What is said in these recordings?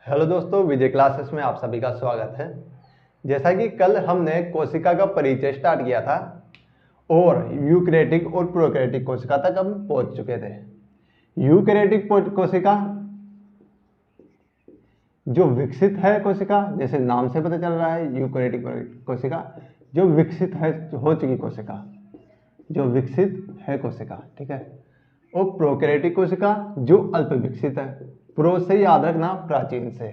Hello दोस्तों, विजय classes में आप सभी का स्वागत है। जैसा कि कल हमने कोशिका का परिचय स्टार्ट किया था और यूकैरियोटिक और प्रोकैरियोटिक कोशिका तक हम पहुंच चुके थे। यूकैरियोटिक कोशिका जो विकसित है कोशिका, जैसे नाम से पता चल रहा है, यूकैरियोटिक कोशिका जो विकसित है, हो चुकी कोशिका, जो विकसित है कोशिका, ठीक है। और प्रोकैरियोटिक कोशिका जो अल्प विकसित है। प्रो से याद रखना, प्राचीन से।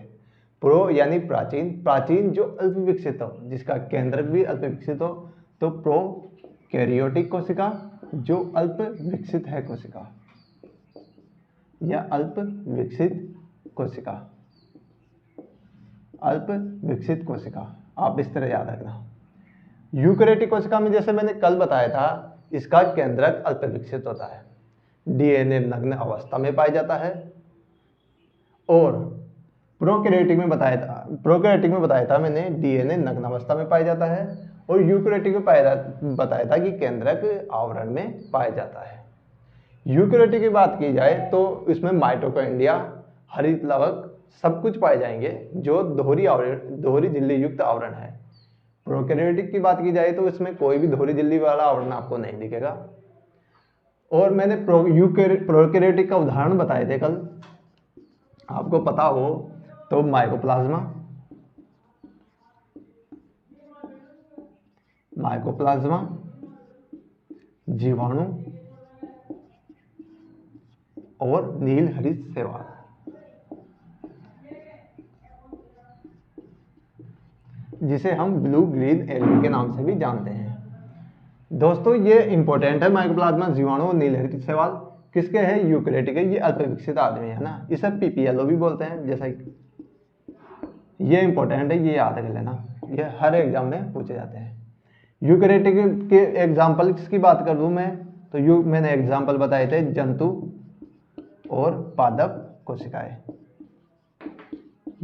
प्रो यानी प्राचीन, प्राचीन जो अल्प विकसित हो, जिसका केंद्रक भी अल्प विकसित हो, तो प्रोकैरियोटिक कोशिका जो अल्प विकसित है कोशिका या अल्प विकसित कोशिका, अल्प विकसित कोशिका, आप इस तरह याद रखना। यूकैरियोटिक कोशिका में जैसे मैंने कल बताया था, इसका केंद्रक अल्प विकसित होता है, डीएनए नग्न अवस्था में पाया जाता है। और प्रोकैरियोटिक में बताया था मैंने, डीएनए नग्न अवस्था में पाया जाता है। और यूकैरियोटिक में बताया था कि केंद्रक आवरण में पाया जाता है। यूकैरियोटिक की बात की जाए तो इसमें माइटोकॉन्ड्रिया, हरित लवक सब कुछ पाए जाएंगे जो दोहरी झिल्ली युक्त आवरण है। प्रोकैरियोटिक की बात की जाए तो इसमें कोई भी दोहरी झिल्ली वाला आवरण आपको नहीं दिखेगा। और मैंने प्रोकैरियोटिक का उदाहरण बताए थे कल, आपको पता हो तो माइकोप्लाज्मा, जीवाणु और नील हरित शैवाल। जिसे हम ब्लू ग्रीन एल्गी के नाम से भी जानते हैं। दोस्तों ये इंपॉर्टेंट है, माइकोप्लाज्मा, जीवाणु और नील हरित शैवाल किसके हैं? यूकैरियोटिक है। ये अल्प विकसित आदमी है ना, इसे पीपीएलओ भी बोलते हैं। जैसा ये इंपॉर्टेंट है, ये याद रख लेना, ये हर एग्जाम में पूछे जाते हैं। यूकैरियोटिक के एग्जाम्पल की बात कर दूं मैं तो मैंने एग्जाम्पल बताए थे जंतु और पादप कोशिकाएं,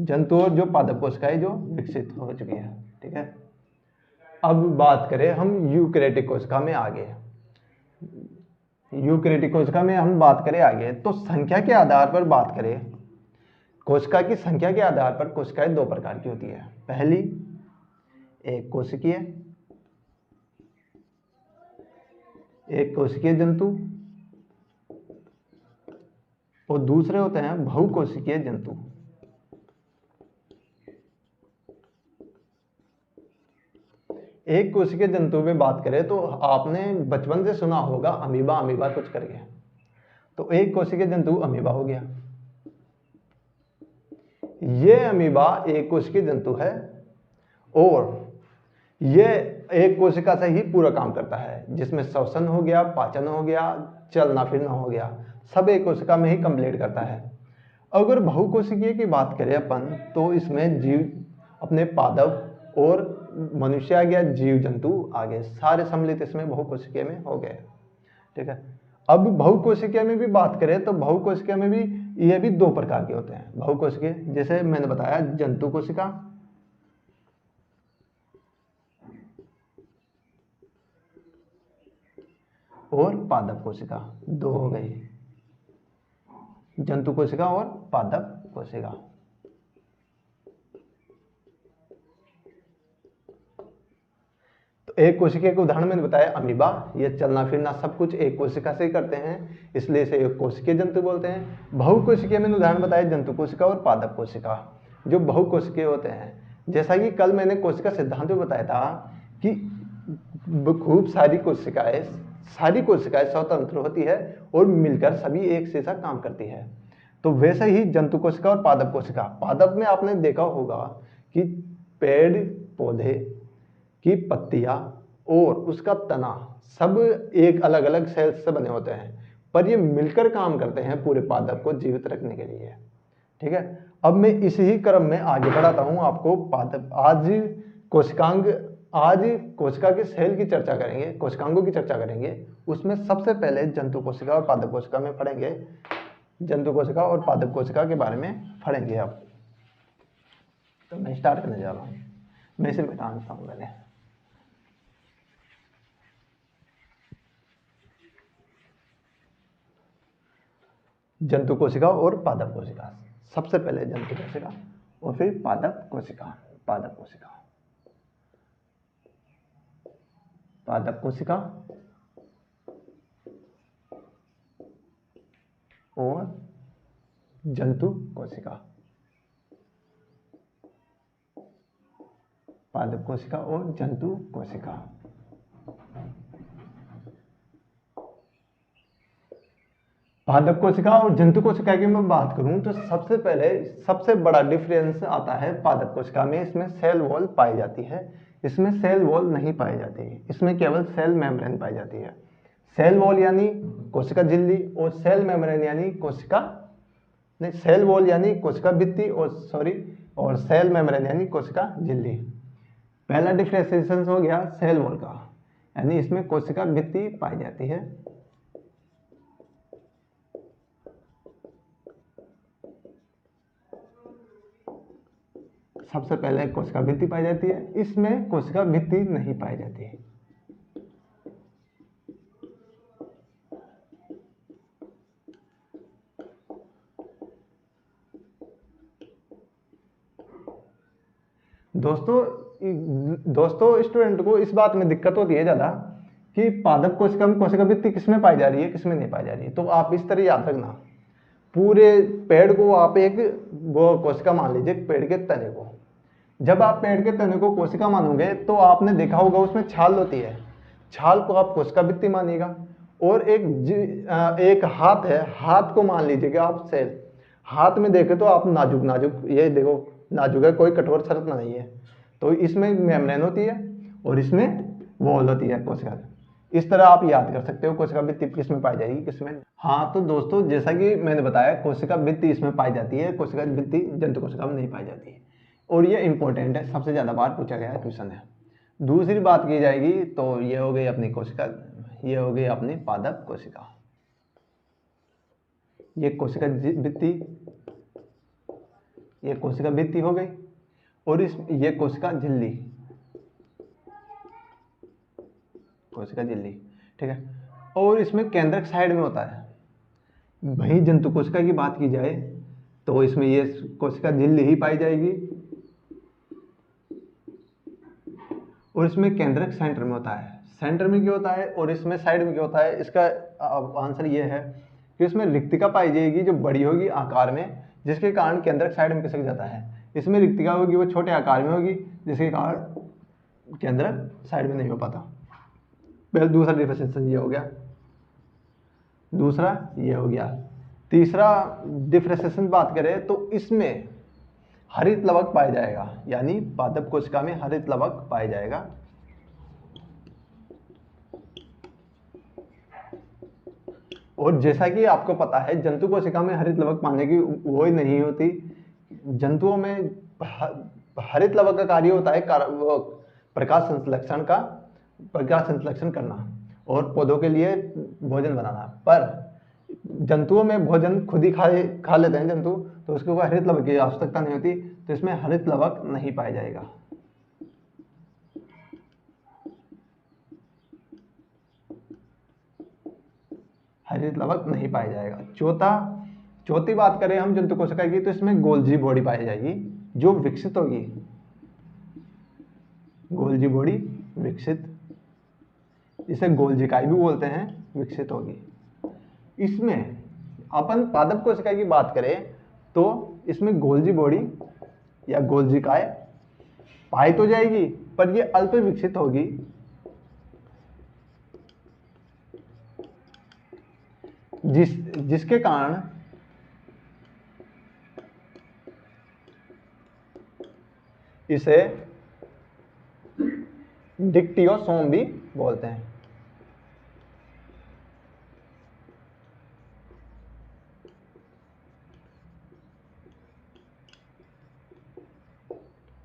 जंतु और जो पादप कोशिकाएं जो विकसित हो चुकी है, ठीक है। अब बात करें हम यूकैरियोटिक कोशिका में आगे, यूकैरियोटिक कोशिका में हम बात करें आगे तो संख्या के आधार पर बात करें, कोशिका की संख्या के आधार पर कोशिकाएं दो प्रकार की होती है। पहली एक कोशिकीय जंतु और दूसरे होते हैं बहुकोशिकीय जंतु। एक कोशिकीय जंतु में बात करें तो आपने बचपन से सुना होगा अमीबा कुछ करके, तो एक कोशिकीय जंतु अमीबा हो गया। ये अमीबा एक कोशिकीय जंतु है और ये एक कोशिका से ही पूरा काम करता है, जिसमें श्वसन हो गया, पाचन हो गया, चलना फिरना हो गया, सब एक कोशिका में ही कंप्लीट करता है। अगर बहुकोशिकीय की बात करें अपन तो इसमें जीव अपने पादप और मनुष्य आ गया, जीव जंतु आ गए, सारे सम्मिलित इसमें बहुकोशिकीय में हो गए, ठीक है। अब बहुकोशिकीय में भी बात करें तो बहुकोशिकीय में भी ये भी दो प्रकार के होते हैं। बहुकोशिकीय जैसे मैंने बताया जंतु कोशिका और पादप कोशिका, दो हो गई, जंतु कोशिका और पादप कोशिका। तो एक कोशिका का उदाहरण मैंने बताया अमीबा, ये चलना फिरना सब कुछ एक कोशिका से ही करते हैं, इसलिए इसे एक कोशिकीय जंतु बोलते हैं। बहुकोशिकीय मैंने उदाहरण बताया जंतु कोशिका और पादप कोशिका, जो बहुकोशिकीय होते हैं। जैसा कि कल मैंने कोशिका सिद्धांत में बताया था कि खूब सारी कोशिकाएं स्वतंत्र होती है और मिलकर सभी एक जैसा काम करती है। तो वैसे ही जंतु कोशिका और पादप कोशिका, पादप में आपने देखा होगा कि पेड़ पौधे की पत्तियां और उसका तना सब एक अलग अलग सेल्स से बने होते हैं, पर ये मिलकर काम करते हैं पूरे पादप को जीवित रखने के लिए, ठीक है। अब मैं इसी क्रम में आगे बढ़ाता हूं आपको। पादप आज कोशिका के सेल की चर्चा करेंगे, कोशिकांगों की चर्चा करेंगे। उसमें सबसे पहले जंतु कोशिका और पादप कोशिका में पढ़ेंगे, जंतु कोशिका और पादप कोशिका के बारे में पढ़ेंगे। अब तो मैं स्टार्ट करने जा रहा हूँ, मैं इसे बैठाता हूँ पहले। जंतु कोशिका और पादप कोशिका। सबसे पहले जंतु कोशिका और फिर पादप कोशिका, पादप कोशिका, पादप कोशिका और जंतु कोशिका, पादप कोशिका और जंतु कोशिका। पादप कोशिका और जंतु कोशिका की मैं बात करूं तो सबसे पहले सबसे बड़ा डिफरेंस आता है पादप कोशिका में, इसमें सेल वॉल पाई जाती है, इसमें सेल वॉल नहीं पाई जाती, इसमें केवल सेल मेम्ब्रेन पाई जाती है। सेल वॉल यानी कोशिका झिल्ली और सेल मेम्ब्रेन यानी कोशिका नहीं, सेल वॉल यानी कोशिका भित्ति और सेल मेम्ब्रेन यानी कोशिका झिल्ली। पहला डिफरेंशिएशन हो गया सेल वॉल का, यानी इसमें कोशिका भित्ति पाई जाती है। सबसे पहले कोशिका भित्ति पाई जाती है, इसमें कोशिका भित्ति नहीं पाई जाती है। दोस्तों स्टूडेंट को इस बात में दिक्कत होती है ज़्यादा कि पादप कोशिका में कोशिका भित्ति किसमें पाई जा रही है, किसमें नहीं पाई जा रही है। तो आप इस तरह याद रखना, पूरे पेड़ को आप एक वो कोशिका मान लीजिए, पेड़ के तने को। जब आप पेड़ के तने को कोशिका मानोगे तो आपने देखा होगा उसमें छाल होती है, छाल को आप कोशिका भित्ति मानिएगा। और एक हाथ है, हाथ को मान लीजिएगा आप सेल। हाथ में देखे तो आप नाजुक नाजुक, ये देखो नाजुक है, कोई कठोर संरचना नहीं है। तो इसमें मेम्ब्रेन होती है और इसमें वॉल होती है कोशिका। इस तरह आप याद कर सकते हो कोशिका भित्ति किसमें पाई जाएगी, किसमें। हाँ तो दोस्तों जैसा कि मैंने बताया, कोशिका भित्ति इसमें पाई जाती है, कोशिका भित्ति जंतु कोशिका में नहीं पाई जाती है। और ये इंपॉर्टेंट है, सबसे ज़्यादा बार पूछा गया है क्वेश्चन है। दूसरी बात की जाएगी तो ये हो गई अपनी कोशिका, ये हो गई अपनी पादप कोशिका, ये कोशिका भित्ति, ये कोशिका भित्ति हो गई। और ये कोशिका झिल्ली, कोशिका झिल्ली, ठीक है। और इसमें केंद्रक साइड में होता है। वहीं जंतु कोशिका की बात की जाए तो इसमें ये कोशिका झिल्ली ही पाई जाएगी और इसमें केंद्रक सेंटर में होता है। सेंटर में क्यों होता है और इसमें साइड में क्यों होता है, इसका आंसर ये है कि इसमें रिक्तिका पाई जाएगी जो बड़ी होगी आकार में, जिसके कारण केंद्रक साइड में खिसक जाता है। इसमें रिक्तिका होगी वो छोटे आकार में होगी, जिसके कारण केंद्रक साइड में नहीं हो पाता। पहले दूसरा डिफरेंशिएशन ये हो गया, दूसरा ये हो गया। तीसरा डिफरेंशिएशन बात करें तो इसमें हरित लवक पाया जाएगा, यानी पादप कोशिका में हरित लवक पाया जाएगा। और जैसा कि आपको पता है जंतु कोशिका में हरित लवक पाने की वो ही नहीं होती। जंतुओं में हरित लवक का कार्य होता है प्रकाश संश्लेषण करना और पौधों के लिए भोजन बनाना। पर जंतुओं में भोजन खुद ही खा लेते हैं जंतु, तो उसको कोई हरित लवक की आवश्यकता नहीं होती, तो इसमें हरित लवक नहीं पाया जाएगा। हरित लवक नहीं पाया जाएगा। चौथी बात करें हम जंतु कोशिका की तो इसमें गोल्जी बॉडी पाई जाएगी जो विकसित होगी, गोल्जी बॉडी विकसित, इसे गोल्जिकाई भी बोलते हैं, विकसित होगी। इसमें अपन पादप कोशिका की बात करें तो इसमें गोल्जी बॉडी या गोल्जिकाय पाई तो जाएगी पर ये अल्प विकसित होगी, जिसके कारण इसे डिक्टियोसोम भी बोलते हैं।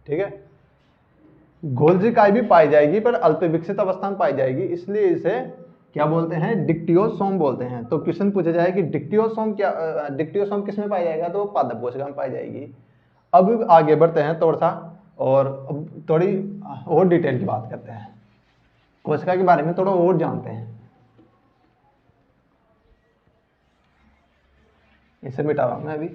ठीक है, गोल्जिकाई भी पाई जाएगी पर अल्प विकसित अवस्था में पाई जाएगी, इसलिए इसे क्या बोलते हैं, डिक्टियोसोम बोलते हैं। तो क्वेश्चन पूछा जाए कि डिक्टियोसोम किस में पाया जाएगा, तो पादप कोशिका में पाई जाएगी। अब आगे बढ़ते हैं थोड़ा सा और थोड़ी और डिटेल की बात करते हैं, कोशिका के बारे में थोड़ा और जानते हैं। इसे मिटा रहा हूं मैं अभी।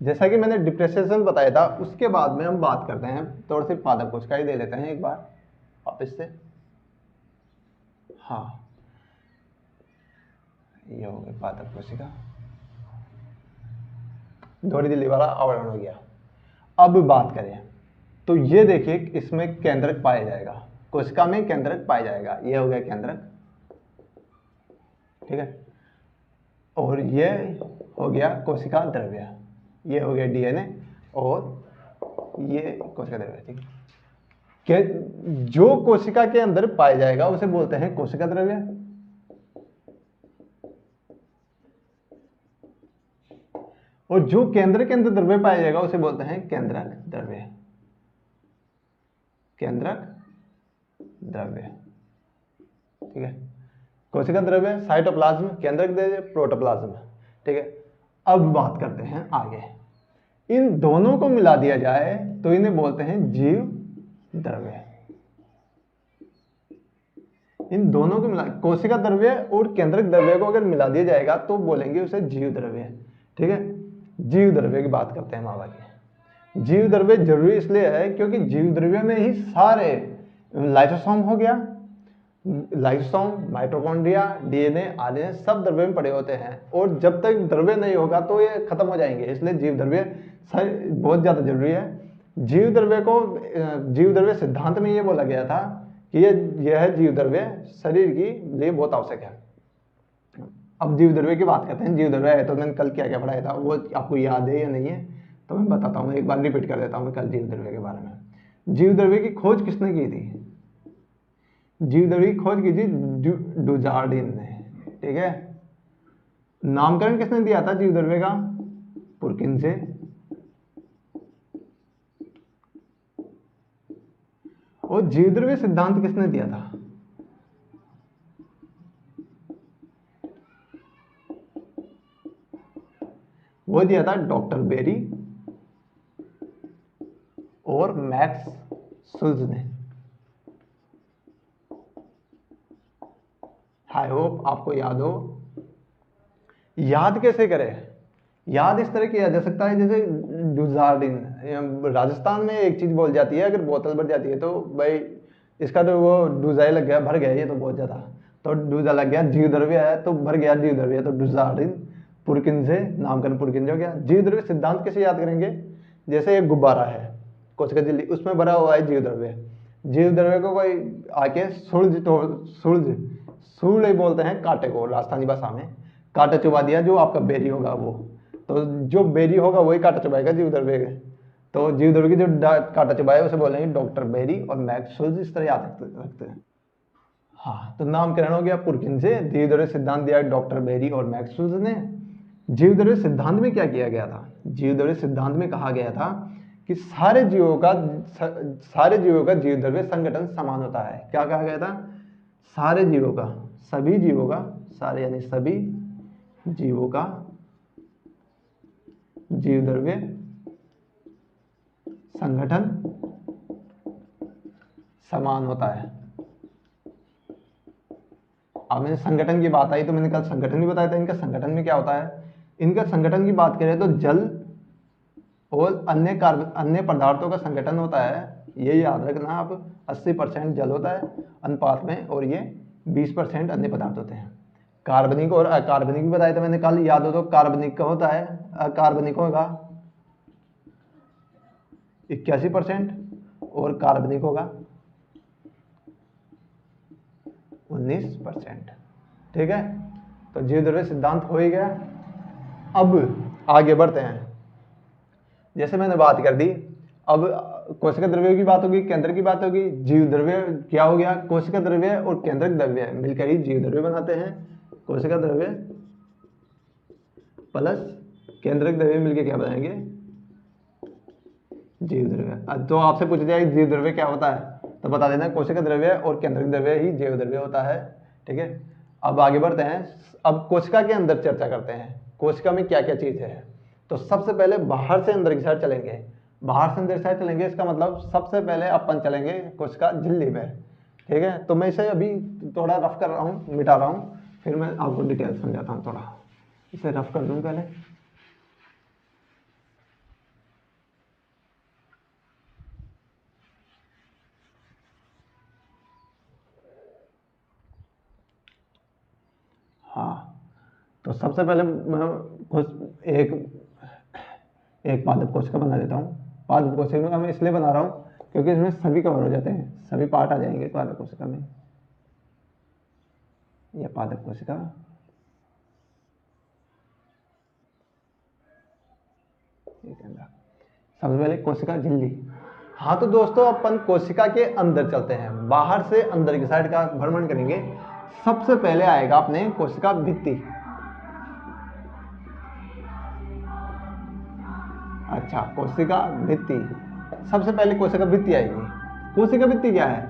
जैसा कि मैंने डिप्रेशिएशन बताया था, उसके बाद में हम बात करते हैं थोड़ी सी पादप कोशिका ही दे लेते हैं एक बार वापस से। हाँ, ये हो गई पादप कोशिका, दोहरी झिल्ली वाला आवरण हो गया। अब बात करें तो ये देखिए इसमें केंद्रक पाया जाएगा, कोशिका में केंद्रक पाया जाएगा। ये हो गया केंद्रक, ठीक है। और ये हो गया कोशिका द्रव्य, ये हो गया डीएनए, और ये कोशिका द्रव्य, ठीक है। जो कोशिका के अंदर पाया जाएगा उसे बोलते हैं कोशिका द्रव्य, और जो केंद्र के अंदर द्रव्य पाया जाएगा उसे बोलते हैं केंद्रक द्रव्य, केंद्रक द्रव्य, ठीक है। कोशिका द्रव्य, साइटोप्लाज्म, केंद्रक द्रव्य, प्रोटोप्लाज्म, ठीक है। अब बात करते हैं आगे, इन दोनों को मिला दिया जाए तो इन्हें बोलते हैं जीव द्रव्य। इन दोनों को मिला, कोशिका द्रव्य और केंद्रक द्रव्य को अगर मिला दिया जाएगा तो बोलेंगे उसे जीव द्रव्य, ठीक है। जीव द्रव्य की बात करते हैं मावा की। जीव द्रव्य जरूरी इसलिए है क्योंकि जीव द्रव्य में ही सारे लाइसोसोम हो गया, लाइसोसोम, माइटोकॉन्ड्रिया, डीएनए आदि सब द्रव्य में पड़े होते हैं, और जब तक द्रव्य नहीं होगा तो ये खत्म हो जाएंगे, इसलिए जीव द्रव्य बहुत ज्यादा जरूरी है। जीव द्रव्य को जीव द्रव्य सिद्धांत में ये बोला गया था कि यह जीव द्रव्य शरीर के लिए बहुत आवश्यक है। अब जीव द्रव्य की बात करते हैं। जीव द्रव्य है तो मैंने कल क्या क्या पढ़ाया था वो आपको याद है या नहीं है, तो मैं बताता हूँ, एक बार रिपीट कर देता हूँ कल जीव द्रव्य के बारे में। जीव द्रव्य की खोज किसने की थी? जीव द्रव्य की खोज की थी डुजार्डिन ने, ठीक है। नामकरण किसने दिया था जीव द्रव्य का? पुरकिंसे। और जीव द्रव्य सिद्धांत किसने दिया था? वो दिया था डॉक्टर बेरी और मैक्स सुल्ज ने। आई होप आपको याद हो। याद कैसे करें? याद इस तरह किया जा सकता है जैसे डुजार्डिन, राजस्थान में एक चीज बोल जाती है, अगर बोतल भर जाती है तो भाई इसका तो वो डूजाई लग गया, भर गया ये तो बहुत ज्यादा, तो डूजा लग गया, जीव द्रव्य है तो भर गया जीव द्रव्य, तो डुजार्डिन, पुरकिंसे, नामकरण पुरकिंसे हो गया। जीव द्रव्य सिद्धांत कैसे याद करेंगे? जैसे एक गुब्बारा है कोशिका झिल्ली, उसमें भरा हुआ है जीव द्रव्य। जीव द्रव्य को कोई आके सुल बोलते हैं कांटे को, राजस्थानी भाषा में कांटा चुबा दिया, जो आपका बेरी होगा वो, तो जो बेरी होगा वही कांटा चुबाएगा जीव द्रव्य के। तो जीव द्रव्य की जो कांटा चुबाए उसे बोलेंगे डॉक्टर बेरी और मैक्स सुल्ज, इस तरह याद रखते हैं। हाँ, तो नामकरण हो गया पुरकिंसे, जीव द्रव्य सिद्धांत दिया डॉक्टर बेरी और मैक्स सुल्ज ने। जीव द्रव्य सिद्धांत में क्या किया गया था? जीव द्रव्य सिद्धांत में कहा गया था कि सारे जीवों का जीव द्रव्य संगठन समान होता है। क्या कहा गया था? सारे जीवों का, सभी जीवों का, सारे यानी सभी जीवों का जीव द्रव्य संगठन समान होता है। अब मैंने संगठन की बात आई तो मैंने कल संगठन भी बताया था। इनका संगठन में क्या होता है? इनका संगठन की बात करें तो जल और अन्य पदार्थों का संगठन होता है। ये याद रखना आप, 80% जल होता है अनुपात में, और ये 20% अन्य पदार्थ होते हैं। कार्बनिक और अकार्बनिक भी बताया था मैंने कल, याद हो तो कार्बनिक का होता है, अकार्बनिक होगा 81% और कार्बनिक होगा 19%, ठीक है। तो जीव द्रव्य सिद्धांत हो ही गया। अब आगे बढ़ते हैं। जैसे मैंने बात कर दी, अब कोशिका द्रव्य की बात होगी, केंद्र की बात होगी, जीव द्रव्य क्या हो गया? कोशिका द्रव्य और केंद्रक द्रव्य मिलकर ही जीव द्रव्य बनाते हैं। कोशिका द्रव्य प्लस केंद्रक द्रव्य मिलकर क्या बनाएंगे? जीव द्रव्य। तो आपसे पूछ दिया जीव द्रव्य क्या होता है तो बता देना कोशिका द्रव्य और केंद्रक द्रव्य ही जीव द्रव्य होता है, ठीक है। अब आगे बढ़ते हैं। अब कोशिका के अंदर चर्चा करते हैं, कोशिका में क्या क्या चीज है। तो सबसे पहले बाहर से अंदर की साइड चलेंगे। बाहर से अंदर साइड चलेंगे, इसका मतलब सबसे पहले अपन चलेंगे कोशिका झिल्ली पे, ठीक है। तो मैं इसे अभी थोड़ा रफ कर रहा हूँ, मिटा रहा हूँ, फिर मैं आपको डिटेल समझाता हूँ। थोड़ा इसे रफ कर दूँ पहले। तो सबसे पहले मैं एक पादप कोशिका बना देता हूँ। पादप कोशिका मैं इसलिए बना रहा हूँ क्योंकि इसमें सभी कवर हो जाते हैं, सभी पार्ट आ जाएंगे पादप कोशिका में। यह पादप कोशिका, सबसे पहले कोशिका झिल्ली। हाँ तो दोस्तों अपन कोशिका के अंदर चलते हैं, बाहर से अंदर की साइड का भ्रमण करेंगे। सबसे पहले आएगा अपने कोशिका भित्ति। अच्छा, कोशिका भित्ति, सबसे पहले कोशिका भित्ति आएगी। कोशिका भित्ति क्या है?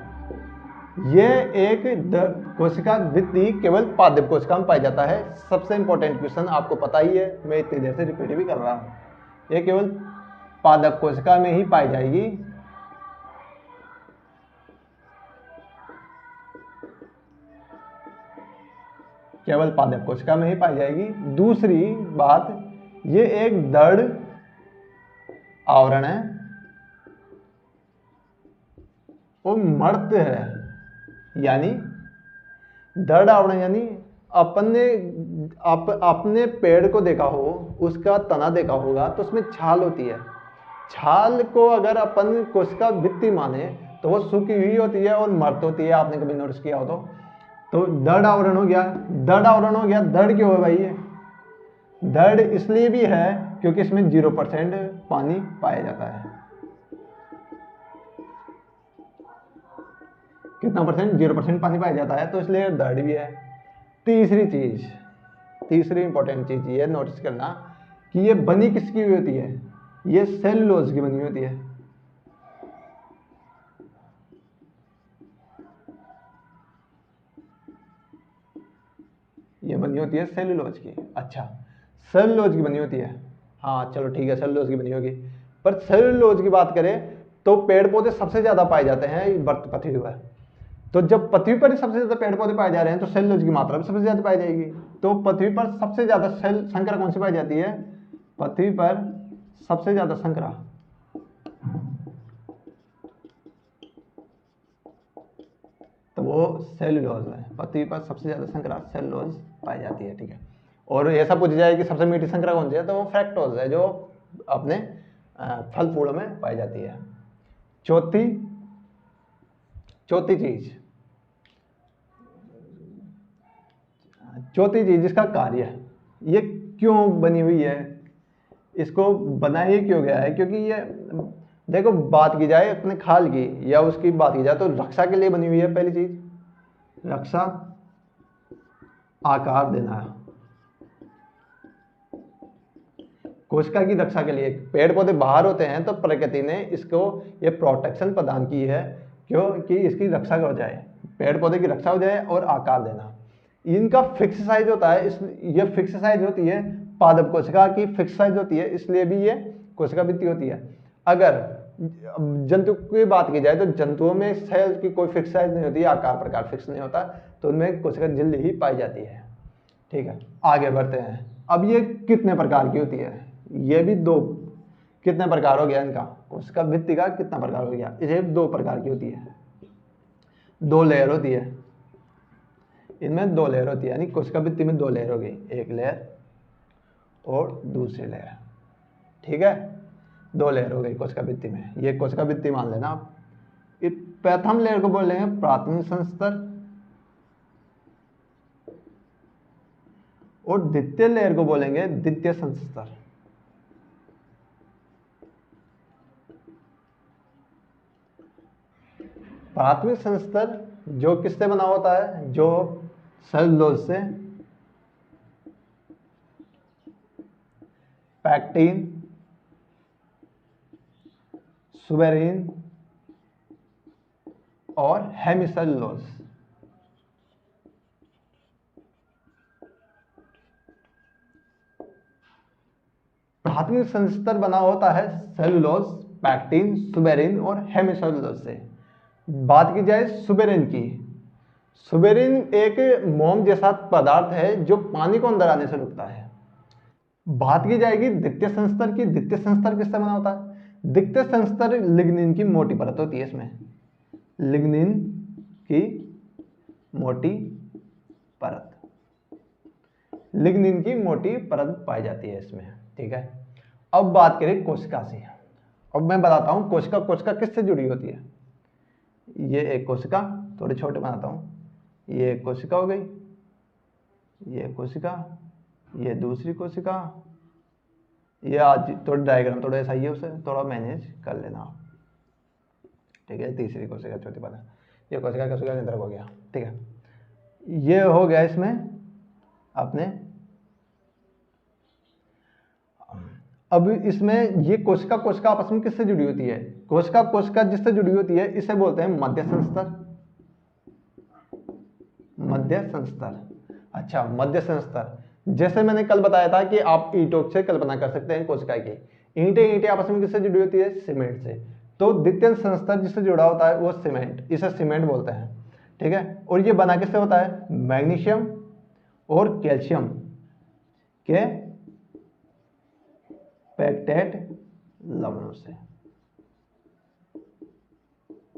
ये एक कोशिका भित्ति केवल पादप कोशिका में पाया जाता है। सबसे इंपॉर्टेंट क्वेश्चन आपको पता ही है, मैं इतनी देर से रिपीट भी कर रहा हूँ। ये केवल पादप कोशिका में ही पाई जाएगी। केवल पादप कोशिका में ही पाई जाएगी। दूसरी बात, ये एक दृढ़ आवरण है और मर्त है, यानी दृढ़ आवरण यानी अपने पेड़ को देखा हो, उसका तना देखा होगा तो उसमें छाल होती है। छाल को अगर अपन कोशिका भित्ति माने तो वो सूखी हुई होती है और मर्त होती है, आपने कभी नोटिस किया हो तो दृढ़ आवरण हो गया। दृढ़ आवरण हो गया। दृढ़ क्यों है भाई? ये दृढ़ इसलिए भी है क्योंकि इसमें 0% पानी पाया जाता है। कितना परसेंट? 0% पानी पाया जाता है, तो इसलिए दृढ़ भी है। तीसरी इंपॉर्टेंट चीज ये नोटिस करना कि ये बनी किसकी हुई होती है? ये सेलुलोज की बनी होती है। ये बनी होती है सेलुलोज की। अच्छा, सेलुलोज की बनी होती है। हाँ चलो ठीक है, सेलुलोज की बनी होगी। पर सेलुलोज की बात करें तो पेड़ पौधे सबसे ज्यादा पाए जाते हैं पृथ्वी पर। तो जब पृथ्वी पर सबसे ज्यादा पेड़ पौधे पाए जा रहे हैं तो सेलुलोज की मात्रा भी सबसे ज्यादा पाई जाएगी। तो पृथ्वी पर सबसे ज्यादा सेल संकरा कौन सी पाई जाती है? पृथ्वी पर सबसे ज्यादा संकरा तो वो सेलुलोज है। पृथ्वी पर सबसे ज्यादा संकरा सेलुलोज पाई जाती है। ठीक है, और ऐसा पूछा जाए कि सबसे मीठी संकरा कौन सी है, तो वो फ्रैक्टोज है, जो अपने फल फूलों में पाई जाती है। चौथी चीज इसका कार्य, ये क्यों बनी हुई है, इसको बनाया क्यों गया है? क्योंकि ये देखो, बात की जाए अपने खाल की या उसकी बात की जाए तो रक्षा के लिए बनी हुई है। पहली चीज रक्षा, आकार देना है। कोशिका की रक्षा के लिए पेड़ पौधे बाहर होते हैं तो प्रकृति ने इसको ये प्रोटेक्शन प्रदान की है, क्योंकि इसकी रक्षा हो जाए, पेड़ पौधे की रक्षा हो जाए और आकार देना। इनका फिक्स साइज होता है, ये फिक्स साइज होती है, पादप कोशिका की फिक्स साइज होती है, इसलिए भी ये कोशिका भित्ति होती है। अगर जंतु की बात की जाए तो जंतुओं में सेल की कोई फिक्स साइज नहीं होती, आकार प्रकार फिक्स नहीं होता, तो उनमें कोशिका झिल्ली ही पाई जाती है। ठीक है, आगे बढ़ते हैं। अब ये कितने प्रकार की होती है? ये भी दो, कितने प्रकार हो गया इनका? कोशिका भित्ति का कितना प्रकार हो गया? ये 2 प्रकार की होती है, 2 लेयर होती है। इनमें 2 लेयर होती है, यानी कोशिका भित्ति में 2 लेयर हो गई, एक लेयर और दूसरी लेयर। ठीक है, 2 लेयर हो गई कोशिका भित्ति में। ये कोशिका भित्ति मान लेना आप। प्रथम लेयर को बोलेंगे प्राथमिक संस्तर और द्वितीय लेयर को बोलेंगे द्वितीय संस्तर। प्राथमिक संस्तर जो किससे बना होता है? जो सेलुलोज से, पैक्टिन, सुबेरिन और हेमिसेलुलोज। प्राथमिक संस्तर बना होता है सेलुलोज, पैक्टिन, सुबेरिन और हेमिसेलुलोज से। बात की जाए सुबेरिन की, सुबेरिन एक मोम जैसा पदार्थ है जो पानी को अंदर आने से रुकता है। बात की जाएगी द्वितीय संस्तर की, द्वितीय संस्तर किससे बना होता है? द्वितीय संस्तर लिग्निन की मोटी परत होती है। इसमें लिग्निन की मोटी परत, लिग्निन की मोटी परत पाई जाती है इसमें। ठीक है, अब बात करें कोशिका से। अब मैं बताता हूँ कोशिका कोशिका किससे जुड़ी होती है। ये एक कोशिका, थोड़े छोटे बनाता हूँ, ये एक कोशिका हो गई, ये कोशिका, ये दूसरी कोशिका, ये आज थोड़ा डायग्राम थोड़ा ऐसा ही है, उसे थोड़ा मैनेज कर लेना आप। ठीक है, तीसरी कोशिका, चौथी बात, ये कोशिका कोशिका निंद्रक हो गया। ठीक है, ये हो गया इसमें अपने। अब इसमें ये कोशिका कोशिका आपस में किससे जुड़ी होती है? कोशिका कोशिका जिससे जुड़ी होती है इसे बोलते हैं मध्य संस्तर। मध्य संस्तर, अच्छा मध्य संस्तर। जैसे मैंने कल बताया था कि आप ईंटों से कल्पना कर सकते हैं कोशिका की। ईंटें ईंटें आपस में किससे जुड़ी होती है? सीमेंट से। तो द्वितीय संस्तर जिससे जुड़ा होता है वो सीमेंट, इसे सीमेंट बोलते हैं। ठीक है, और ये बना किससे होता है? मैग्नीशियम और कैल्शियम के पैक्टेट लवणों से।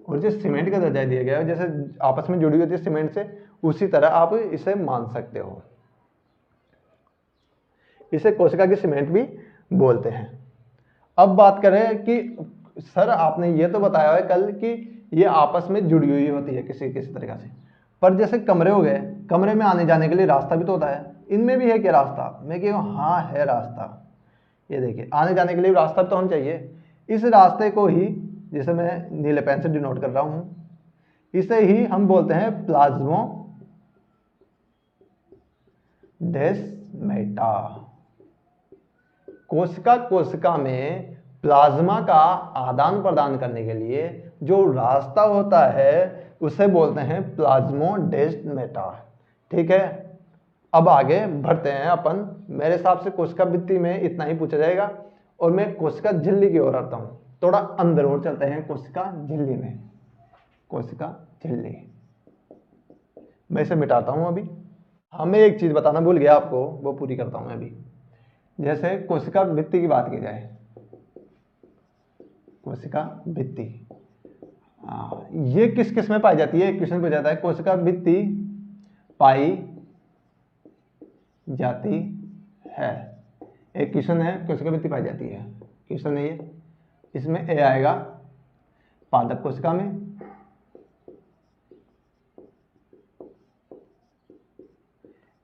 और जो सीमेंट का दर्जा दिया गया है, जैसे आपस में जुड़ी होती है सीमेंट से, उसी तरह आप इसे मान सकते हो। इसे कोशिका की सीमेंट भी बोलते हैं। अब बात करें कि सर आपने ये तो बताया है कल कि ये आपस में जुड़ी हुई होती है किसी किसी तरीके से, पर जैसे कमरे हो गए, कमरे में आने जाने के लिए रास्ता भी तो होता है, इनमें भी है क्या रास्ता? मैं कहूँ हाँ है रास्ता। ये देखिए, आने जाने के लिए रास्ता भी तो होना चाहिए। इस रास्ते को ही, जैसे मैं नीले पेन से डिनोट कर रहा हूँ, इसे ही हम बोलते हैं प्लाज्मो डेस्मेटा। कोशिका कोशिका में प्लाज्मा का आदान प्रदान करने के लिए जो रास्ता होता है उसे बोलते हैं प्लाज्मोडेस्मेटा। ठीक है, अब आगे बढ़ते हैं अपन। मेरे हिसाब से कोशिका भित्ति में इतना ही पूछा जाएगा, और मैं कोशिका झिल्ली की ओर आता हूँ। थोड़ा अंदर और चलते हैं कोशिका झिल्ली में। कोशिका झिल्ली मैं इसे मिटाता हूँ अभी। हमें एक चीज बताना भूल गया आपको, वो पूरी करता हूँ मैं अभी। जैसे कोशिका भित्ति की बात की जाए, कोशिका भित्ति ये किस किस में पाई जाती है? एक क्वेश्चन पूछा जाता है, कोशिका भित्ति पाई जाती है। एक क्वेश्चन है, कोशिका भित्ति पाई जाती है, क्वेश्चन है ये। इसमें ए आएगा पादप कोशिका में,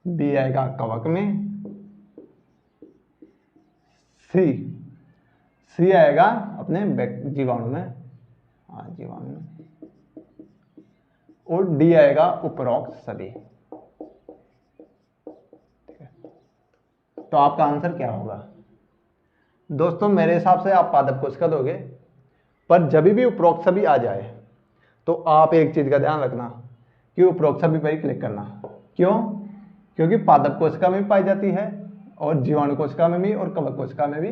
बी आएगा कवक में, सी आएगा अपने जीवाणु में, हाँ जीवाणु में, और डी आएगा उपरोक्त सभी। तो आपका आंसर क्या होगा? दोस्तों मेरे हिसाब से आप पादप कोशिका दोगे, पर जब भी उपरोक्त सभी आ जाए तो आप एक चीज का ध्यान रखना कि उपरोक्त सभी पर ही क्लिक करना। क्यों? क्योंकि पादप कोशिका में भी पाई जाती है, और जीवाणु कोशिका में भी, और कवक कोशिका में भी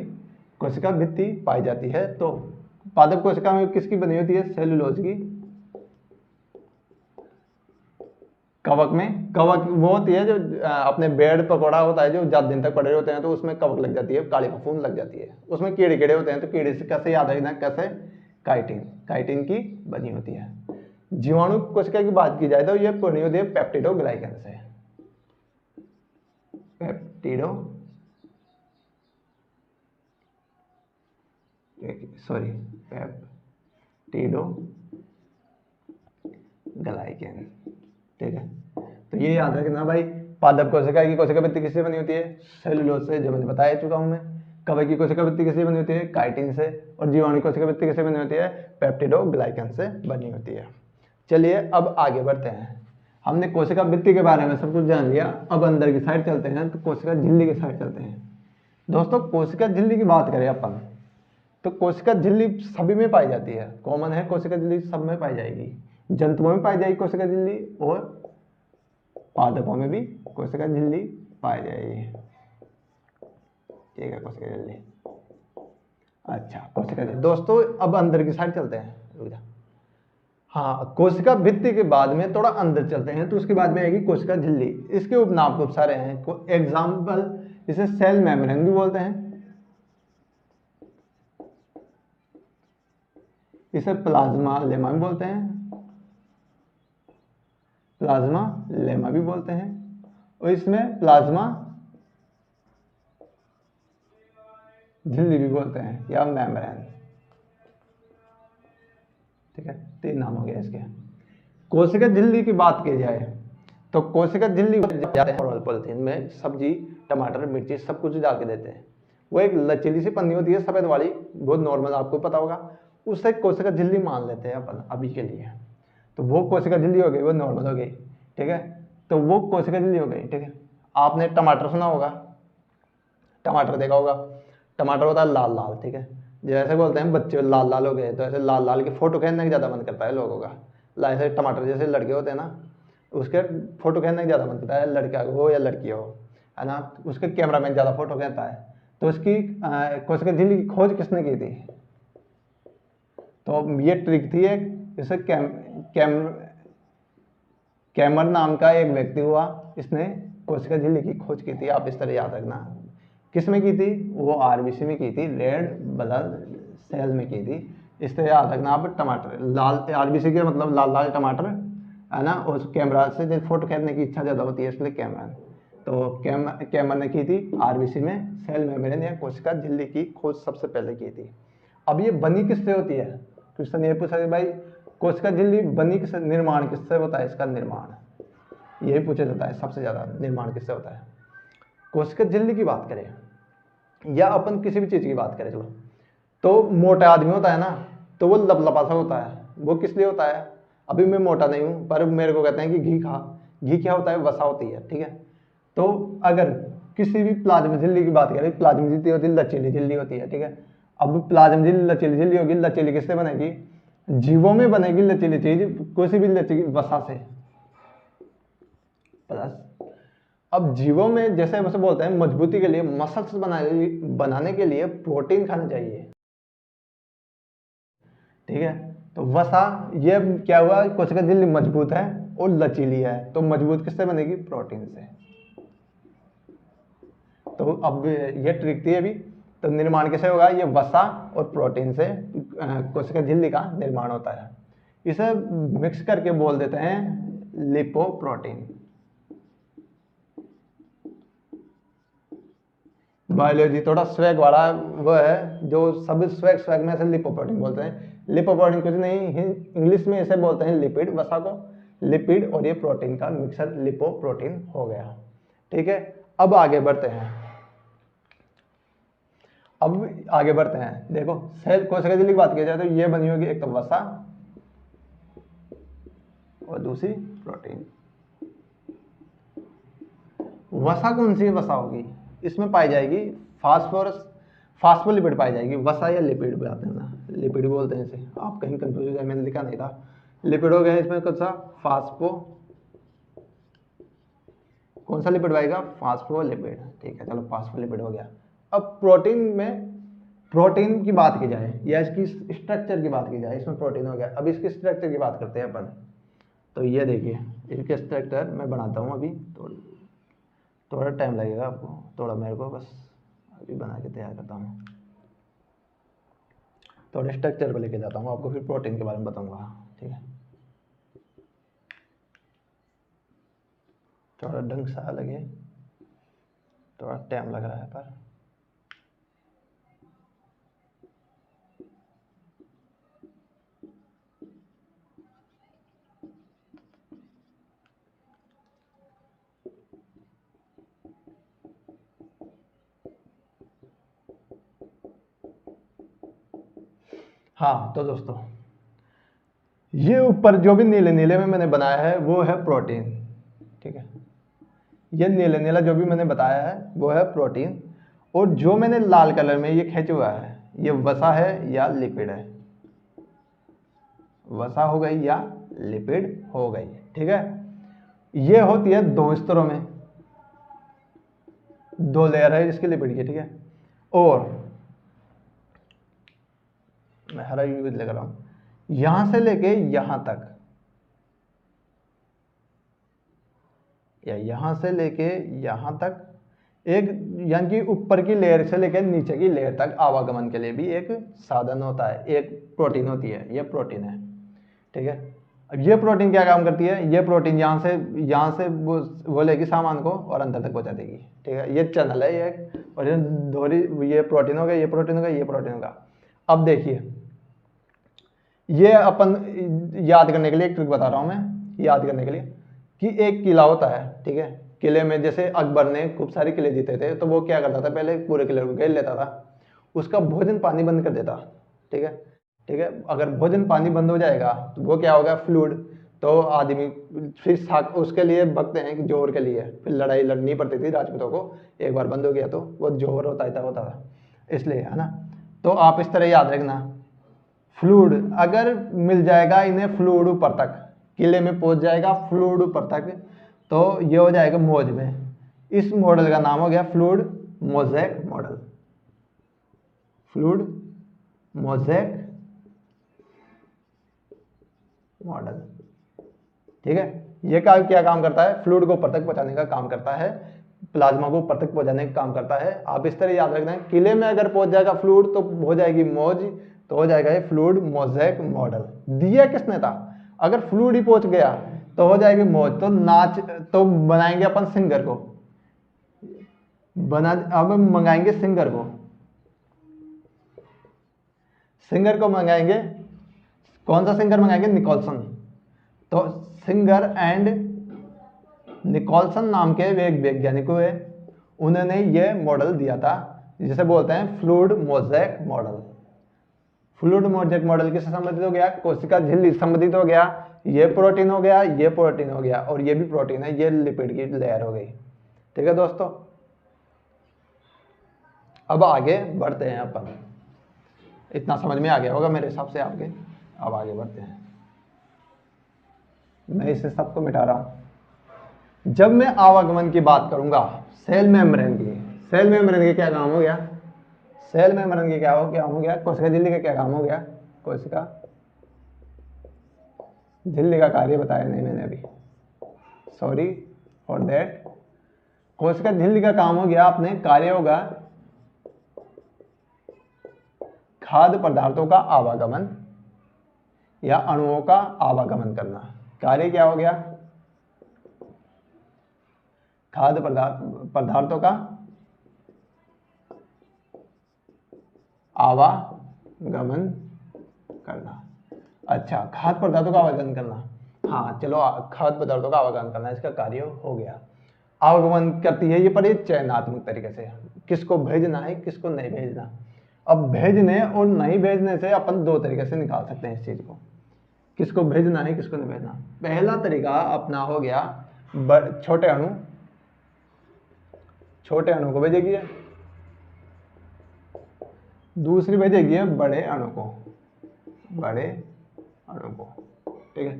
कोशिका भित्ति पाई जाती है। तो पादप कोशिका में किसकी बनी होती है? सेलुलोज की। कवक में, कवक वो होती है जो अपने बेड पकौड़ा होता है, जो ज्यादा दिन तक पड़े होते हैं तो उसमें कवक लग जाती है, काली फफूंद लग जाती है, उसमें कीड़े कीड़े होते हैं। तो कीड़े से कैसे याद रखना, कैसे? काइटिन, काइटिन की बनी होती है। जीवाणु कोशिका की बात की जाए तो ये बनी होती है पेप्टिडोग्लाइकन से। पेप्टिडोग्लाइकन। ठीक है, तो ये याद रखना भाई। पादप कोशिका की कोशिका भित्ति किससे बनी होती है? सेलुलोज से, जो मैंने बताया चुका हूं मैं। कवक की कोशिका भित्ति किससे बनी होती है? काइटिन से। और जीवाणु कोशिका भित्ति किससे बनी होती है? पेप्टिडोग्लाइकन से बनी होती है। चलिए अब आगे बढ़ते हैं। हमने कोशिका भित्ति के बारे में सब कुछ जान लिया, अब अंदर की साइड चलते हैं, तो कोशिका झिल्ली की साइड चलते हैं। दोस्तों कोशिका झिल्ली की बात करें अपन, तो कोशिका झिल्ली सभी में पाई जाती है, कॉमन है, कोशिका झिल्ली सब में पाई जाएगी। जंतुओं में पाई जाएगी कोशिका झिल्ली, और पादपों में भी कोशिका झिल्ली पाई जाएगी। ठीक है, कोशिका झिल्ली। अच्छा, कोशिका झिल्ली। दोस्तों अब अंदर की साइड चलते हैं। हाँ, कोशिका भित्ति के बाद में थोड़ा अंदर चलते हैं, तो उसके बाद में आएगी कोशिका झिल्ली। इसके उपनाम खूब सारे हैं। एग्जाम्पल, इसे सेल मेम्ब्रेन भी बोलते हैं, इसे प्लाज्मा लेमा भी बोलते हैं, प्लाज्मा लेमा भी बोलते हैं, और इसमें प्लाज्मा झिल्ली भी बोलते हैं या मेम्ब्रेन। ठीक है, 3 नाम हो गया इसके। कोशिका झिल्ली की बात की जाए तो कोशिका झिल्ली जाते हैं पॉलिथीन में सब्जी, टमाटर, मिर्ची सब कुछ डाल के देते हैं। वो एक लचीली सी पन्नी होती है सफेद वाली, बहुत नॉर्मल, आपको पता होगा, उससे कोशिका झिल्ली मान लेते हैं अपन अभी के लिए। तो वो कोशिका झिल्ली हो गई, वो नॉर्मल हो गई। ठीक है, तो वो कोशिका झिल्ली हो गई। ठीक है, आपने टमाटर सुना होगा, टमाटर देखा होगा, टमाटर होता है लाल लाल। ठीक है, जैसे बोलते हैं बच्चे लाल लाल हो गए, तो ऐसे लाल लाल की फोटो खींचने की ज़्यादा मन करता है लोगों का। ऐसे टमाटर जैसे लड़के होते हैं ना, उसके फोटो खींचने की ज़्यादा मन करता है, लड़का हो या लड़की हो, है ना, उसके कैमरा मैन ज़्यादा फोटो खींचता है। तो उसकी कोशिका झिल्ली की खोज किसने की थी? तो ये ट्रिक थी एक, जैसे कैमर नाम का एक व्यक्ति हुआ, इसने कोशिका झिल्ली की खोज की थी। आप इस तरह याद रखना, किस में की थी? वो आरबीसी में की थी, रेड ब्लड सेल में की थी। इस तरह याद रखना आप। टमाटर लाल, आरबीसी के मतलब लाल लाल टमाटर, है ना, उस कैमरा से जो फोटो खींचने की इच्छा ज़्यादा होती है, इसलिए कैमरा। तो कैमर ने की थी आरबीसी में सेल मेम्ब्रेन या कोशिका झिल्ली की खोज सबसे पहले की थी। अब ये बनी किससे होती है? क्वेश्चन ये पूछा कि भाई कोशिका झिल्ली बनी किससे, निर्माण किससे होता है? इसका निर्माण यही पूछा जाता है सबसे ज़्यादा, निर्माण किससे होता है? कोशिका झिल्ली की बात करें या अपन किसी भी चीज़ की बात करें, चलो, तो मोटा आदमी होता है ना, तो वो लपलपा सा होता है। वो किस लिए होता है? अभी मैं मोटा नहीं हूँ, पर मेरे को कहते हैं कि घी खा। घी क्या होता है? वसा होती है। ठीक है, तो अगर किसी भी प्लाज्मा झिल्ली की बात करें, प्लाज्मा झिल्ली होती है, लचीली झिल्ली होती है। ठीक है, अब प्लाज्मा झिल्ली लचीली झिल्ली होगी, लचीली किससे बनेगी? जीवों में बनेगी लचीली चीज, किसी भी लचीली वसा से। प्लस अब जीवों में जैसे वैसे बोलते हैं मजबूती के लिए, मसल्स बनाने के लिए प्रोटीन खाना चाहिए। ठीक है, तो वसा, ये क्या हुआ, कोशिका झिल्ली मजबूत है और लचीली है, तो मजबूत किससे बनेगी? प्रोटीन से। तो अब ये ट्रिक थी अभी। तो निर्माण कैसे होगा? ये वसा और प्रोटीन से कोशिका झिल्ली का निर्माण होता है। इसे मिक्स करके बोल देते हैं लिपोप्रोटीन। बायोलॉजी थोड़ा स्वैग वाला वो है, जो सब स्वैग स्वैग में से लिपोप्रोटीन बोलते हैं। लिपोप्रोटीन कुछ नहीं, इंग्लिश में इसे बोलते हैं लिपिड, वसा को लिपिड, और ये प्रोटीन का मिक्सर लिपोप्रोटीन हो गया। ठीक है, अब आगे बढ़ते हैं। देखो, सेल कोशिका झिल्ली की बात की जाए तो ये बनी होगी एक तो वसा और दूसरी प्रोटीन। वसा कौन सी वसा होगी? इसमें पाई जाएगी फास्फोरस, फास्फोलिपिड पाई जाएगी। वसा या लिपिड बताते हैं ना, लिपिड बोलते हैं इसे, आप कहीं कंफ्यूज हो जाए, मैंने लिखा नहीं था। लिपिड हो गया इसमें कौन सा? फास्फो, कौन सा लिपिड आएगा? फास्फोलिपिड। ठीक है, चलो फास्फोलिपिड हो गया। अब प्रोटीन में, प्रोटीन की बात की जाए या इसकी स्ट्रक्चर की बात की जाए, इसमें प्रोटीन हो गया। अब इसकी स्ट्रक्चर की बात करते हैं अपन। तो ये देखिए, इसके स्ट्रक्चर मैं बनाता हूँ अभी, थोड़ा टाइम लगेगा आपको, थोड़ा मेरे को बस अभी बना के तैयार करता हूँ। थोड़े स्ट्रक्चर को लेके जाता हूँ आपको, फिर प्रोटीन के बारे में बताऊँगा। ठीक है, थोड़ा ढंग सा लगे, थोड़ा टाइम लग रहा है पर हाँ। तो दोस्तों, ये ऊपर जो भी नीले नीले में मैंने बनाया है वो है प्रोटीन। ठीक है, ये नीले नीला जो भी मैंने बताया है वो है प्रोटीन, और जो मैंने लाल कलर में ये खींचा हुआ है ये वसा है या लिपिड है। वसा हो गई या लिपिड हो गई। ठीक है, ये होती है 2 स्तरों में, 2 लेयर है इसके लिपिड की। ठीक है, और मैं हरा यूज लगा रहा हूं, यहां से लेके यहां तक, या यहां से लेके यहां तक एक, यानी कि ऊपर की लेयर से लेकर नीचे की लेयर तक आवागमन के लिए भी एक साधन होता है, एक प्रोटीन होती है, ये प्रोटीन है। ठीक है, अब ये प्रोटीन क्या काम करती है, ये प्रोटीन यहाँ से वो लेगी सामान को और अंदर तक पहुँचा देगी। ठीक है, ये चैनल है ये, और ये दोहरी, ये प्रोटीन हो गया, ये प्रोटीन हो गया, ये प्रोटीन होगा। अब देखिए, ये अपन याद करने के लिए एक ट्रिक बता रहा हूँ मैं, याद करने के लिए, कि एक किला होता है। ठीक है, किले में जैसे अकबर ने खूब सारे किले जीते थे, तो वो क्या करता था, पहले पूरे किले को घेर लेता था, उसका भोजन पानी बंद कर देता। ठीक है, ठीक है, अगर भोजन पानी बंद हो जाएगा तो वो क्या होगा, फ्लूड, तो आदमी फिर उसके लिए भगते हैं कि जोहर के लिए, फिर लड़ाई लड़नी पड़ती थी राजपूतों को, एक बार बंद हो गया तो वो जोहर होता था, इसलिए, है ना। तो आप इस तरह याद रखना, फ्लूड अगर मिल जाएगा इन्हें, फ्लूड ऊपर तक किले में पहुंच जाएगा, फ्लूड ऊपर तक, तो ये हो जाएगा मौज में। इस मॉडल का नाम हो गया fluid mosaic model, fluid mosaic model. ठीक है, ये क्या काम करता है, फ्लूइड को ऊपर तक पहुंचाने का काम करता है, प्लाज्मा को ऊपर तक पहुंचाने का काम करता है। आप इस तरह याद रखना है, किले में अगर पहुंच जाएगा फ्लूइड तो हो जाएगी मौज, तो हो जाएगा ये फ्लूइड मोज़ेक मॉडल। दिया किसने था, अगर फ्लूइड ही पहुंच गया तो हो जाएगी मौज, तो नाच, तो बनाएंगे अपन सिंगर को, अब मंगाएंगे सिंगर को, मंगाएंगे, कौन सा सिंगर मंगाएंगे, निकोलसन। तो सिंगर एंड निकोलसन नाम के एक वैज्ञानिक हुए, उन्होंने ये मॉडल दिया था, जिसे बोलते हैं fluid mosaic model. Fluid mosaic model किससे संबंधित हो गया, कोशिका झिल्ली संबंधित हो गया, ये प्रोटीन हो गया, ये प्रोटीन हो गया, और ये भी प्रोटीन है, ये लिपिड की लेयर हो गई। ठीक है दोस्तों, अब आगे बढ़ते हैं अपन, इतना समझ में आ गया होगा मेरे हिसाब से आपके। अब आगे बढ़ते हैं, मैं इसे सबको मिटा रहा हूं। जब मैं आवागमन की बात करूंगा सेल मेम्ब्रेन की, सेल मेम्ब्रेन के क्या काम हो गया, सेल मेम्ब्रेन के क्या हो गया, कोशिका झिल्ली का क्या काम हो गया, कोशिका झिल्ली का कार्य बताया नहीं मैंने अभी, सॉरी फॉर दैट। कोशिका झिल्ली का काम हो गया, अपने कार्य होगा खाद्य पदार्थों का आवागमन या अणुओं का आवागमन करना। कार्य क्या हो गया, खाद्य पदार्थों का आवागमन करना। अच्छा, खाद्य पदार्थों का आवागमन करना, हाँ चलो, खाद्य पदार्थों का आवागमन करना इसका कार्य हो गया। आवागमन करती है ये, पर ये चयनात्मक तरीके से, किसको भेजना है किसको नहीं भेजना। अब भेजने और नहीं भेजने से अपन दो तरीके से निकाल सकते हैं इस चीज को, किसको भेजना है किसको नहीं भेजना। पहला तरीका अपना हो गया छोटे अणु को भेजेगी, दूसरी भेजेगी बड़े अणु को, ठीक है,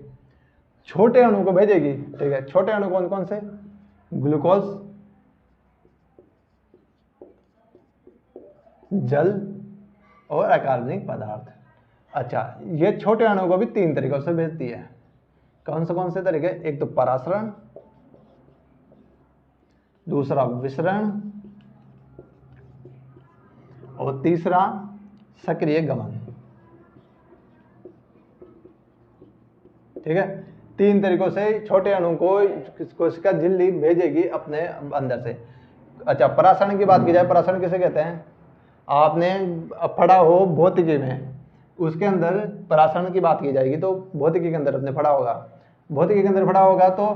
छोटे अणु को भेजेगी। ठीक है, छोटे अणु कौन कौन से, ग्लूकोज, जल और अकार्बनिक पदार्थ। अच्छा, ये छोटे अणु को भी तीन तरीकों से भेजती है, कौन से तरीके, एक तो परासरण, दूसरा विसरण, और तीसरा सक्रिय गमन। ठीक है, तीन तरीकों से छोटे अणु को कोशिका झिल्ली भेजेगी अपने अंदर से। अच्छा, परासरण की बात की जाए, परासरण किसे कहते हैं, आपने पढ़ा हो भौतिकी में, उसके अंदर परासरण की बात की जाएगी तो भौतिकी के अंदर अपने पढ़ा होगा, भौतिकी के अंदर पढ़ा होगा तो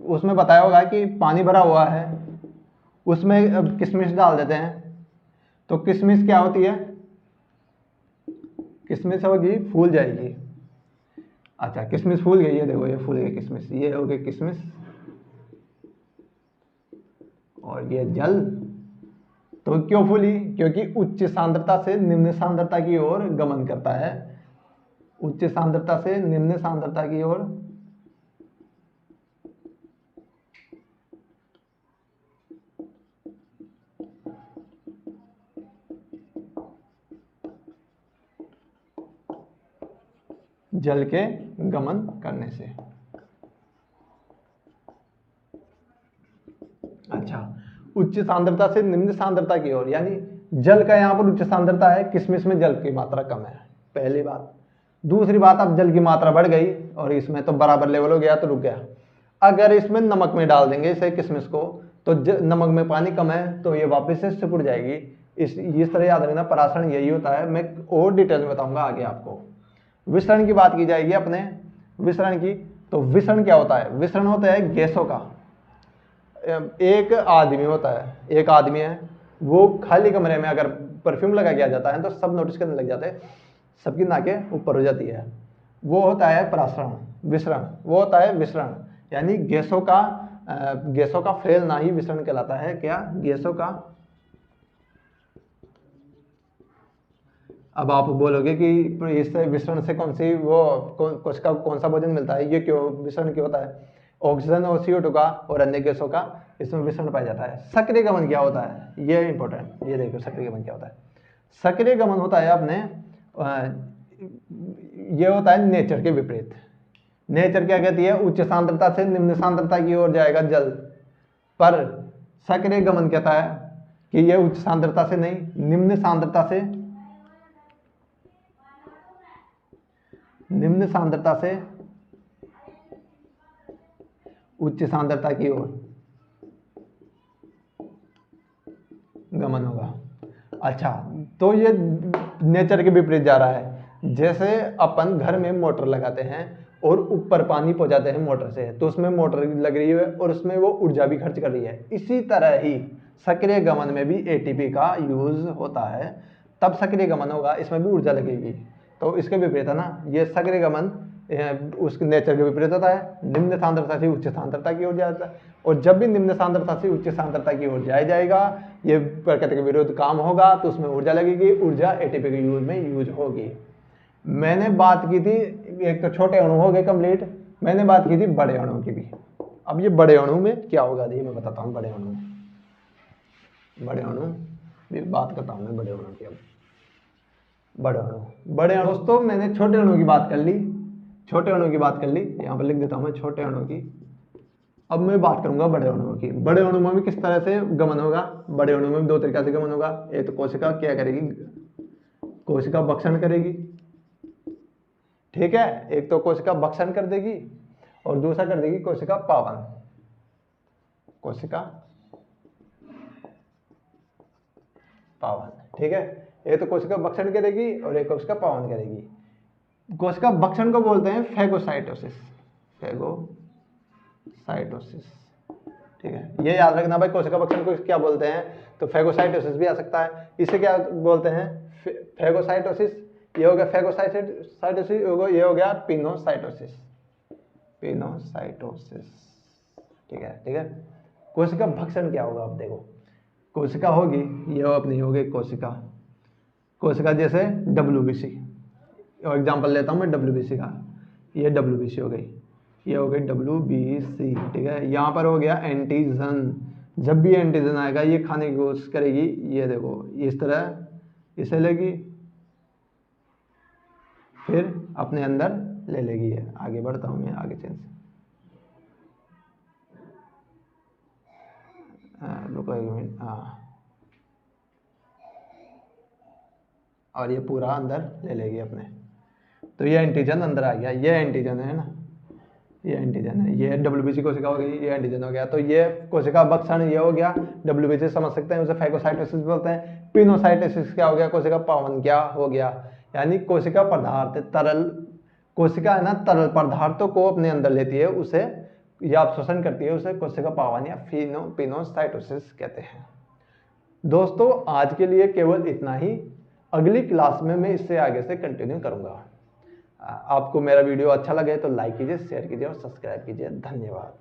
उसमें बताया होगा कि पानी भरा हुआ है, उसमें किशमिश डाल देते हैं, तो किशमिश क्या होती है, किशमिश होगी फूल जाएगी। अच्छा, किशमिश फूल गई है, देखो ये फूल गई किशमिश, ये हो गई किशमिश, और ये जल। तो क्यों फूली, क्योंकि उच्च सांद्रता से निम्न सांद्रता की ओर गमन करता है, उच्च सांद्रता से निम्न सांद्रता की ओर जल के गमन करने से। अच्छा, उच्च सांद्रता से निम्न सांद्रता की ओर, यानी जल का यहाँ पर उच्च सांद्रता है, किशमिश में जल की मात्रा कम है, पहली बात। दूसरी बात, अब जल की मात्रा बढ़ गई और इसमें तो बराबर लेवल हो गया तो रुक गया। अगर इसमें नमक में डाल देंगे इसे किशमिश को, तो नमक में पानी कम है तो ये वापस से सिकुड़ जाएगी। इस तरह याद रखना, परासरण यही होता है। मैं और डिटेल में बताऊंगा आगे आपको। विसरण की बात की जाएगी अपने, विसरण की, तो विसरण क्या होता है? विसरण होता है गैसों का। एक आदमी होता है, एक आदमी है, वो खाली कमरे में अगर परफ्यूम लगा दिया जाता है तो सब नोटिस करने लग जाते हैं, सबकी नाकें ऊपर हो जाती है। वो होता है परासरण। विसरण वो होता है विसरण, यानी गैसों का फैलना ही विसरण कहलाता है। क्या? गैसों का। अब आप बोलोगे कि इस विसरण से कौन सी कोशिका कौन सा भोजन मिलता है, ये क्यों विसरण क्यों होता है? ऑक्सीजन और CO2 का और अन्य गैसों का इसमें विसरण पाया जाता है। सक्रिय गमन क्या होता है, ये इंपॉर्टेंट, ये देखो सक्रिय गमन क्या होता है। सक्रिय गमन होता है अपने, ये होता है नेचर के विपरीत। नेचर क्या कहती है? उच्च सांद्रता से निम्न सांद्रता की ओर जाएगा जल, पर सक्रिय गमन कहता है कि ये उच्च सांद्रता से नहीं, निम्न सांद्रता से उच्च सांद्रता की ओर गमन होगा। अच्छा, तो ये नेचर के विपरीत जा रहा है। जैसे अपन घर में मोटर लगाते हैं और ऊपर पानी पहुंचाते हैं मोटर से, तो उसमें मोटर लग रही है और उसमें वो ऊर्जा भी खर्च कर रही है। इसी तरह ही सक्रिय गमन में भी ATP का यूज होता है, तब सक्रिय गमन होगा, इसमें भी ऊर्जा लगेगी। तो इसके विपरीत है ना, ये सक्रिय गमन उसके नेचर के विपरीत होता है, निम्न सांद्रता से उच्च सांद्रता की ओर जाता है। और जब भी निम्न सांद्रता से उच्च सांद्रता की ओर जाएगा, ये प्रकृति के विरुद्ध काम होगा, तो उसमें ऊर्जा लगेगी, ऊर्जा ATP के यूज में यूज होगी। मैंने बात की थी, एक तो छोटे अणु हो गए कंप्लीट, मैंने बात की थी बड़े अणु की भी। अब ये बड़े अणु में क्या होगा, ये मैं बताता हूँ। बड़े अणु भी बात करता हूँ मैं, बड़े अणु की। अब बड़े अणु दोस्तों, मैंने छोटे अणु की बात कर ली, यहाँ पर लिख देता हूँ मैं छोटे अणु की। अब मैं बात करूंगा बड़े अणुओं की। बड़े अणु में भी किस तरह से गमन होगा? बड़े अणु में भी 2 तरीका से गमन होगा। एक तो कोशिका क्या करेगी, कोशिका भक्षण करेगी, ठीक है, एक तो कोशिका भक्षण कर देगी और दूसरा कर देगी कोशिका पावन। ठीक है, एक तो कोशिका भक्षण करेगी और एक कोशिका पावन करेगी। कोशिका भक्षण को बोलते हैं फैगोसाइटोसिस। ठीक है, ये याद रखना भाई, कोशिका भक्षण को क्या बोलते हैं, तो फैगोसाइटोसिस भी आ सकता है। इसे क्या बोलते हैं? फैगोसाइटोसिस। ये हो गया फैगोसाइटोसिस, ये हो गया पिनोसाइटोसिस। ठीक है। कोशिका भक्षण क्या होगा? अब देखो, कोशिका होगी, ये अपनी हो गई कोशिका जैसे WBC, और एग्जांपल लेता हूं मैं WBC का। ये WBC हो गई, ये हो गई WBC, ठीक है। यहाँ पर हो गया एंटीजन। जब भी एंटीजन आएगा ये खाने की कोशिश करेगी, ये देखो इस तरह इसे लेगी, फिर अपने अंदर ले लेगी। है आगे बढ़ता हूँ मैं, आगे चेंज, रुको 1 मिनट, हाँ, और ये पूरा अंदर ले लेगी अपने। तो ये एंटीजन अंदर आ गया, ये एंटीजन है ना, ये एंटीजन है, ये WBC कोशिका हो गई, ये एंटीजन हो गया। तो ये कोशिका भक्षण ये हो गया, WBC समझ सकते हैं, उसे फैगोसाइटोसिस बोलते हैं। पिनोसाइटोसिस क्या हो गया? कोशिका पावन क्या हो गया, यानी कोशिका पदार्थ तरल, कोशिका है ना तरल पदार्थों को अपने अंदर लेती है, उसे या अवशोषण करती है, उसे कोशिका पावन या पिनोसाइटोसिस कहते हैं। दोस्तों आज के लिए केवल इतना ही, अगली क्लास में मैं इससे आगे से कंटिन्यू करूंगा। आपको मेरा वीडियो अच्छा लगे तो लाइक कीजिए, शेयर कीजिए और सब्सक्राइब कीजिए। धन्यवाद।